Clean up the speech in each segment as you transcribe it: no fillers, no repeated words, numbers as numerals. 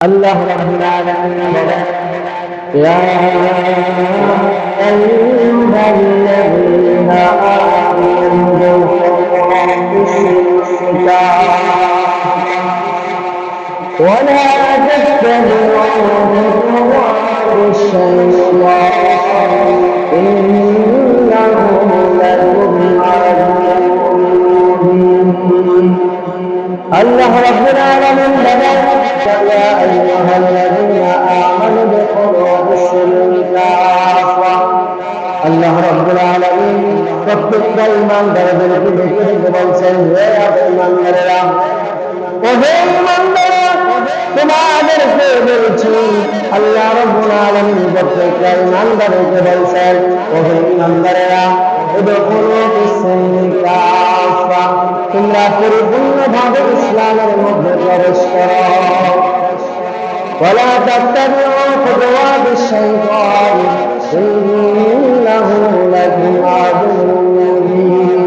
الله رب العالمين يا أيها الذين آمنوا ولا تتبعوا خطوات الشيطان إنه لكم عدو مبين. الله رب العالمين بدأ يا أيها الذين آمنوا ادخلوا في السلم كافة. الله رب العالمين প্রত্যেকটা ঈমানদারদেরকে ডেকে ডেকে বলছেন, হে ঈমানদারেরা, ওহে ঈমানদারেরা, তোমাদেরকে বলছি। আল্লাহ রাব্বুল আলামিন প্রত্যেকটা ঈমানদারকে বলছেন, ওহে ঈমানদারেরা, উদখুলু ফিস-সিলমি কাফা, তোমরা পরিপূর্ণভাবে ইসলামের মধ্যে প্রবেশ করো। ওয়ালা তাত্তাবিউ খুতুওয়াতিশ শাইতান ইন্নাহু লাকুম আদুউম মুবিন,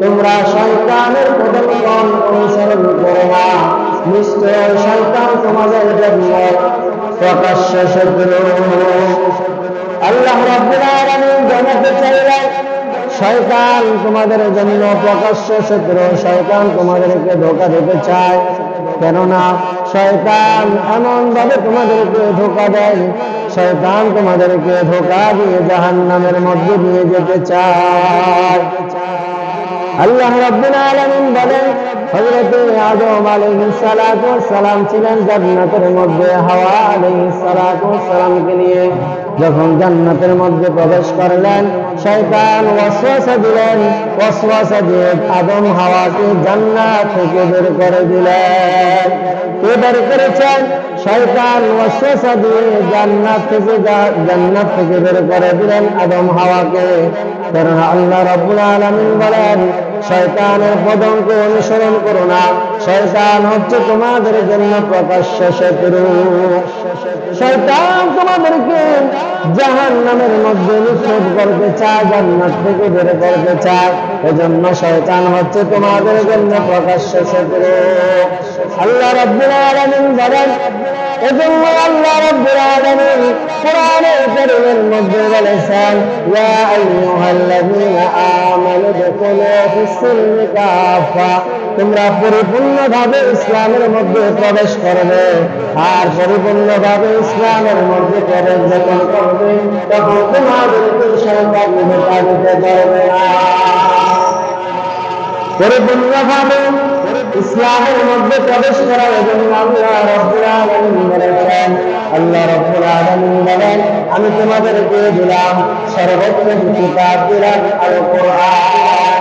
তোমরা শয়তানের পদক্ষেপ অনুসরণ করো না, নিশ্চয় শয়তান তোমাদের জন্য প্রকাশ্য শত্রু। আল্লাহ রাব্বুল আলামিন জানাতে চাইলেন, শয়তান তোমাদের জন্য প্রকাশ্য শত্রু, শয়তান তোমাদেরকে ধোঁকা দিতে চায়। কেননা শয়তান এমন ভাবে তোমাদেরকে ধোঁকা দেয়, শয়তান তোমাদেরকে ধোঁকা দিয়ে জাহান্নামের মধ্যে নিয়ে যেতে চায়। আল্লাহ রাব্বুল আলামিন বলেন, হযরত আদম আলাইহিস সালাতু ওয়াস সালাম ছিলেন জান্নাতের মধ্যে, হাওয়া আলাইহিস সালাতু ওয়াস সালামকে নিয়ে যখন জান্নাতের মধ্যে প্রবেশ করলেন, শয়তান ওয়াসওয়াসা দিলেন, ওয়াসওয়াসা দিয়ে আদম হাওয়াকে জান্নাত থেকে বের করে দিলেন। কে বের করেছেন? শয়তান ওয়াসওয়াসা দিয়ে জান্নাত থেকে বের করে দিলেন আদম হাওয়াকে। কারণ আল্লাহ রাব্বুল আলামিন বলেন, শয়তানের পদঙ্ক অনুসরণ করো না, শয়তান হচ্ছে তোমাদের জন্য প্রকাশ্য শত্রু। শয়তান তোমাদেরকে জাহান্নামের মধ্যে নিক্ষেপ করতে চায়, জান্নাত থেকে বের করতে চায়, এজন্য শয়তান হচ্ছে তোমাদের জন্য প্রকাশ্য শত্রু। আল্লাহ রাব্বুল আলামিন বলেন, এজন্য আল্লাহ রাব্বুল আলামিন কোরআনের কারীমের মধ্যে বলেছেন, ইয়া আইয়ুহাল্লাযীনা আমানু দুখুলু ফিস-সিলমি কাফা, তোমরা পরিপূর্ণভাবে ইসলামের মধ্যে প্রবেশ করবে। আর পরিপূর্ণভাবে ইসলামের মধ্যে প্রবেশ যখন করবে, তখন তোমাদেরকে শয়তান ধোঁকা দিতে পারবে না। পরিপূর্ণভাবে ইসলামের মধ্যে প্রবেশ করার জন্য আল্লাহ রাব্বুল আলামিন বলেছেন, আল্লাহ রাব্বুল আলামিন বলেন, আমি তোমাদেরকে দিলাম সর্বোত্তম কিতাব, দিলাম আল কোরআন,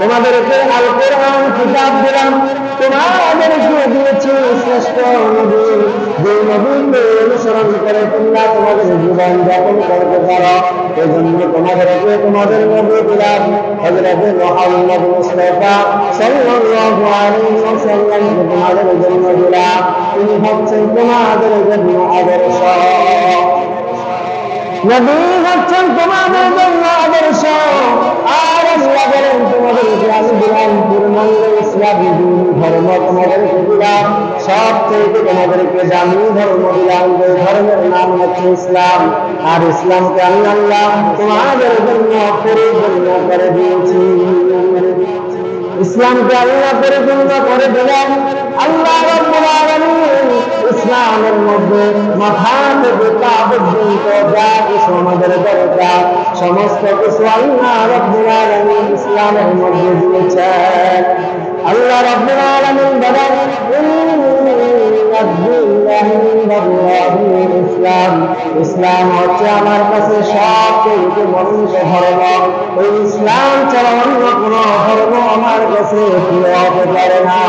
তোমাদেরকে আল কোরআন কিতাব দিলাম, তোমাদেরকে দিয়েছি শ্রেষ্ঠ নবী, যে নবীকে অনুসরণ করে তোমরা তোমাদের জীবন যাপন করতে পারো। এই জন্য তোমাদেরকে তোমাদের নবী দিলাম, হযরত মুহাম্মদ মুস্তাফা সাল্লাল্লাহু আলাইহি ওয়াসাল্লামকে তোমাদের জন্য দিলাম। তিনি হচ্ছেন তোমাদের জন্য আদর্শ, নবী হচ্ছেন তোমাদের জন্য আদর্শ। আর আল্লাহ বলেন, তোমাদেরকে আমি দিলাম পূর্ণাঙ্গ ইসলামী ধর্ম, তোমাদেরকে দিলাম সবচেয়ে তোমাদেরকে দামি ধর্ম দিলাম, যে ধর্মের নাম হচ্ছে ইসলাম। আর ইসলামকে আমি আল্লাহ তোমাদের জন্য পরিপূর্ণ করে দিয়েছি। ইসলামকে আল্লাহ পরিপূর্ণ করে দিলেন। আল্লাহ রাব্বুল আলামিন ইসলামের মধ্যে মাথা থেকে পা পর্যন্ত যা কিছু আমাদের দরকার, সমস্ত কিছু আল্লাহ রাব্বুল আলামিন ইসলামের মধ্যে দিয়েছেন। আল্লাহ রাব্বুল আলামিন বলেন, ইসলাম, ইসলাম হচ্ছে আমার কাছে সবচেয়ে মনোনীত ধর্ম। এই ইসলাম ছাড়া অন্য কোন ধর্ম আমার কাছে প্রিয় হতে পারে না।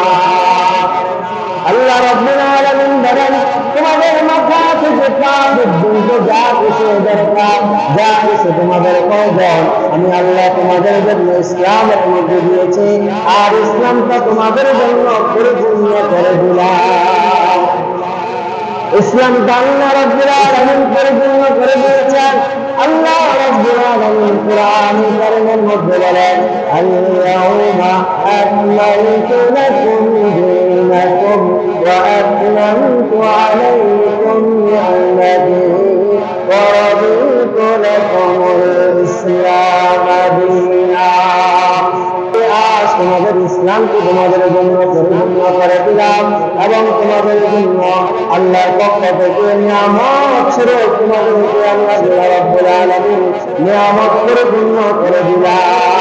আল্লাহ রাব্বুল আলামিন বলেন, তোমাদের মাথা থেকে পা পর্যন্ত যা কিছু দরকার, যা কিছু তোমাদের প্রয়োজন, আমি আল্লাহ তোমাদের জন্য ইসলামের মধ্যে দিয়েছি। আর ইসলামটা তোমাদের জন্য পরিপূর্ণ করে দিলাম। ইসলামটা আল্লাহ রাব্বুল আলামিন পরিপূর্ণ করে দিয়েছেন। আল্লাহ রাব্বুল আলামিন কোরআনুল কারীমের মধ্যে বলেন, আল-ইয়াউমা আকমালতু লাকুম দীনাকুম ওয়া আতমামতু আলাইকুম নি'মতি ওয়া রাদিতু লাকুমুল ইসলাম দীনা। আজ তোমাদের ইসলামকে তোমাদের জন্য পরিপূর্ণ করে দিলাম এবং তোমাদের জন্য আল্লাহর পক্ষ থেকে নিয়ামত স্বরূপ তোমাদেরকে আল্লাহ রাব্বুল আলামিন নিয়ামত পরিপূর্ণ করে দিলাম।